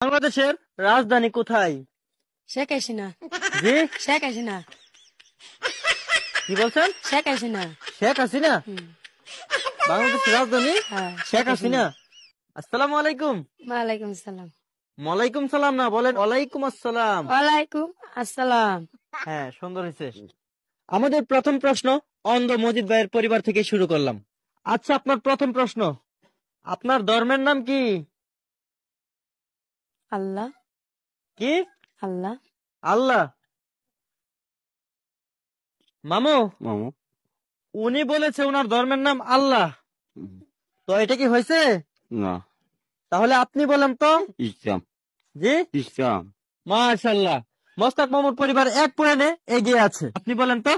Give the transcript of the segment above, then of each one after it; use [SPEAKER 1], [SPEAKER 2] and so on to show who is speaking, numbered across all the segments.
[SPEAKER 1] বাংলাদেশের রাজধানী কোথায়?
[SPEAKER 2] শেখ হাসিনা।
[SPEAKER 1] জি,
[SPEAKER 2] শেখ হাসিনা।
[SPEAKER 1] কি বলছেন?
[SPEAKER 2] শেখ হাসিনা।
[SPEAKER 1] শেখ হাসিনা? বাংলাদেশের রাজধানী
[SPEAKER 2] হ্যাঁ,
[SPEAKER 1] শেখ হাসিনা। আসসালামু আলাইকুম।
[SPEAKER 2] ওয়ালাইকুম আসসালাম।
[SPEAKER 1] ওয়ালাইকুম সালাম না, বলেন ওয়ালাইকুম আসসালাম।
[SPEAKER 2] ওয়ালাইকুম আসসালাম।
[SPEAKER 1] হ্যাঁ, সুন্দর হয়েছে। আমাদের প্রথম প্রশ্ন অন্ধ মজিদ ভাইয়ের পরিবার থেকে শুরু করলাম। আচ্ছা, আপনার প্রথম প্রশ্ন, আপনার ধর্মের নাম কি?
[SPEAKER 2] আল্লাহ।
[SPEAKER 1] কি?
[SPEAKER 2] আল্লাহ।
[SPEAKER 1] আল্লাহ। মামু,
[SPEAKER 3] মামু
[SPEAKER 1] উনি বলেছে ওনার ধর্মের নাম আল্লাহ, তো এটা কি হয়েছে?
[SPEAKER 3] না,
[SPEAKER 1] তাহলে আপনি বলেন তো।
[SPEAKER 3] ইসলাম।
[SPEAKER 1] জি,
[SPEAKER 3] ইসলাম।
[SPEAKER 1] মাশাআল্লাহ, মোস্তাক মামুর পরিবার 1 পয়েন্টে এগিয়ে আছে। আপনি বলেন তো।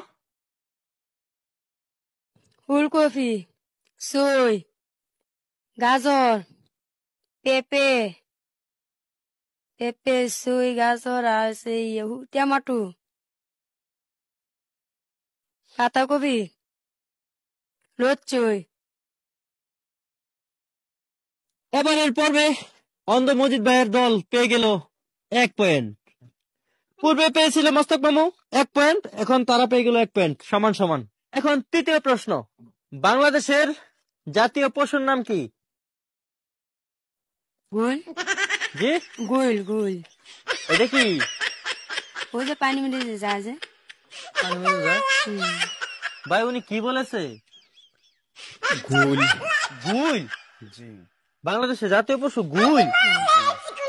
[SPEAKER 2] ফুলকপি, সুই, গাজর, পেঁপে, সুই, গাজর আর সেই টমেটো, পাতাকপি, লচ্চই।
[SPEAKER 1] এবারের পর্বে অন্ধ মজিদ ভাইয়ের দল পেয়ে গেল 1 পয়েন্ট। পূর্বে পেয়েছিল মোস্তাক মামু 1 পয়েন্ট, এখন তারা পেয়ে গেল 1 পয়েন্ট, সমান সমান। এখন তৃতীয় প্রশ্ন, বাংলাদেশের জাতীয় পশুর নাম কি?
[SPEAKER 2] গুল।
[SPEAKER 1] জি,
[SPEAKER 2] গুল গুল।
[SPEAKER 1] এটা কি?
[SPEAKER 2] ওই যে পানি মিলে যায় যে।
[SPEAKER 1] ভাই, উনি কি বলেছে?
[SPEAKER 3] গুল।
[SPEAKER 1] গুল?
[SPEAKER 3] জি।
[SPEAKER 1] বাংলাদেশের জাতীয় পশু গুল?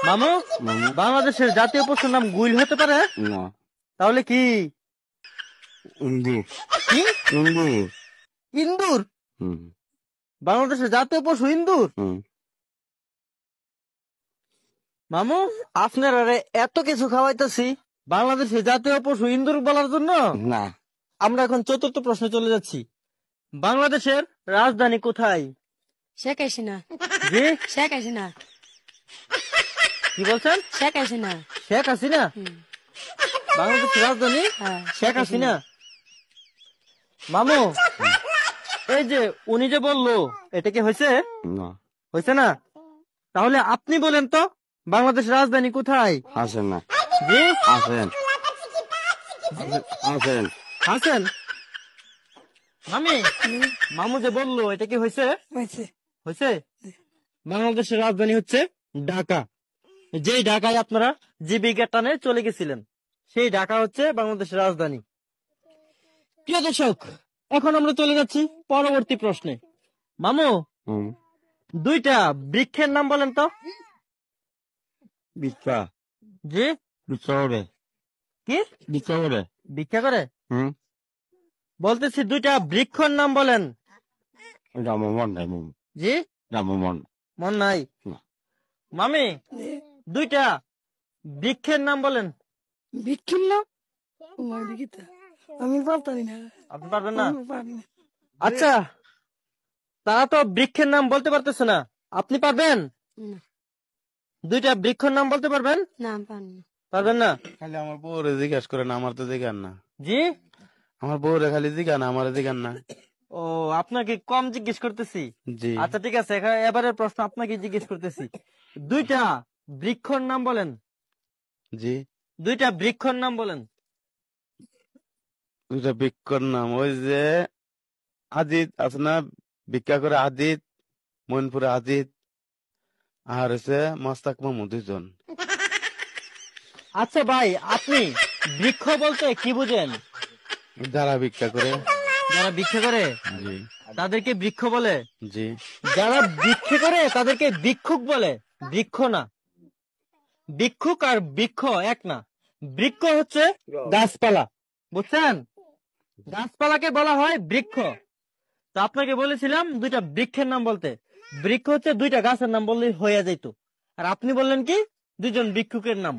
[SPEAKER 1] মামু,
[SPEAKER 3] মামু
[SPEAKER 1] বাংলাদেশের জাতীয় পশুর নাম গুল হতে পারে?
[SPEAKER 3] না,
[SPEAKER 1] তাহলে কি?
[SPEAKER 3] ইন্দুর।
[SPEAKER 1] কি?
[SPEAKER 3] ইন্দুর।
[SPEAKER 1] ইন্দুর?
[SPEAKER 3] হুম
[SPEAKER 1] বাংলাদেশের জাতীয় পশু ইন্দুর?
[SPEAKER 3] হুম
[SPEAKER 1] মামু, আপনার আরে এত কিছু খাওয়াইতেছি, বাংলাদেশের জাতীয় পশু ইন্দুর বলার জন্য?
[SPEAKER 3] না,
[SPEAKER 1] আমরা এখন চতুর্থ প্রশ্নে চলে যাচ্ছি। বাংলাদেশের রাজধানী কোথায়?
[SPEAKER 2] শেখ হাসিনা।
[SPEAKER 1] জি,
[SPEAKER 2] শেখ হাসিনা।
[SPEAKER 1] কি বলছেন?
[SPEAKER 2] শেখ হাসিনা।
[SPEAKER 1] শেখ হাসিনা? বাংলাদেশের রাজধানী
[SPEAKER 2] হ্যাঁ,
[SPEAKER 1] শেখ হাসিনা। মামু, এই যে উনি যে বললো, এটা কি হয়েছে?
[SPEAKER 3] না,
[SPEAKER 1] হয়েছে না? তাহলে আপনি বলেন তো, বাংলাদেশের রাজধানী কোথায়?
[SPEAKER 3] আসেন না,
[SPEAKER 1] জি,
[SPEAKER 3] আসেন, আসেন।
[SPEAKER 1] হাসেন। মামি, মামু যে বললো, এটা কি হয়েছে? হয়েছে। বাংলাদেশের রাজধানী হচ্ছে ঢাকা। যে ঢাকায় আপনারা জীবিকা টানে চলে গেছিলেন, সেই ঢাকা হচ্ছে বাংলাদেশের রাজধানী। প্রিয় দর্শক, এখন আমরা চলে যাচ্ছি পরবর্তী প্রশ্নে। মামু,
[SPEAKER 3] হুম
[SPEAKER 1] 2টা বৃক্ষের নাম বলেন তো।
[SPEAKER 3] বিচ্ছা।
[SPEAKER 1] জি,
[SPEAKER 3] বিচ্ছা করে।
[SPEAKER 1] কি?
[SPEAKER 3] বিচ্ছা করে।
[SPEAKER 1] ভিক্ষা করে?
[SPEAKER 3] হুম
[SPEAKER 1] বলতেছি 2টা বৃক্ষর নাম বলেন।
[SPEAKER 3] রামমন নাই মামু।
[SPEAKER 1] জি,
[SPEAKER 3] রামমন।
[SPEAKER 1] মন নাই।
[SPEAKER 3] না।
[SPEAKER 1] মামি, 2টা বৃক্ষের নাম বলেন।
[SPEAKER 2] বিক্কিল না আমি পারতারি না।
[SPEAKER 1] আপনি পারবেন না? আচ্ছা, তারা তো বৃক্ষের নাম বলতে পারতেছে না, আপনি পারবেন? 2টা বৃক্ষের নাম বলতে পারবেন?
[SPEAKER 2] না পারি।
[SPEAKER 1] পারবেন না?
[SPEAKER 4] খালি আমার বউরে জিজ্ঞাসা করেন, আমার তো জিজ্ঞান না।
[SPEAKER 1] জি,
[SPEAKER 4] আমার বউরে খালি জিজ্ঞান, আমার জিজ্ঞান না।
[SPEAKER 1] ও, আপনাকে কম জিজ্ঞেস করতেছি।
[SPEAKER 4] জি।
[SPEAKER 1] আচ্ছা, ঠিক আছে, এবারের প্রশ্ন আপনাকে জিজ্ঞেস করতেছি। 2টা বৃক্ষর নাম বলেন।
[SPEAKER 4] জি,
[SPEAKER 1] 2টা বৃক্ষর নাম বলেন।
[SPEAKER 4] দুটা ভিক্ষর নাম ওই যে আজিত আছে না, ভিক্ষা করে আজিত, মইনপুরে আজিত, আর হচ্ছে মস্তাক মামু, 2জন।
[SPEAKER 1] আচ্ছা ভাই, আপনি বৃক্ষ বলতে কি বুঝেন?
[SPEAKER 4] যারা ভিক্ষা করে।
[SPEAKER 1] যারা ভিক্ষা করে
[SPEAKER 4] জি
[SPEAKER 1] তাদেরকে বৃক্ষ বলে?
[SPEAKER 4] জি।
[SPEAKER 1] যারা ভিক্ষা করে তাদেরকে ভিক্ষুক বলে, বৃক্ষ না। ভিক্ষুক আর বৃক্ষ এক না। বৃক্ষ হচ্ছে গাছপালা, বুঝছেন? গাছপালাকে বলা হয় বৃক্ষ। তো আপনাকে বলেছিলাম 2টা বৃক্ষের নাম বলতে। বৃক্ষ হচ্ছে 2টা গাছের নাম বললে হয়ে যেত, আর আপনি বললেন কি 2জন ভিক্ষুকের নাম।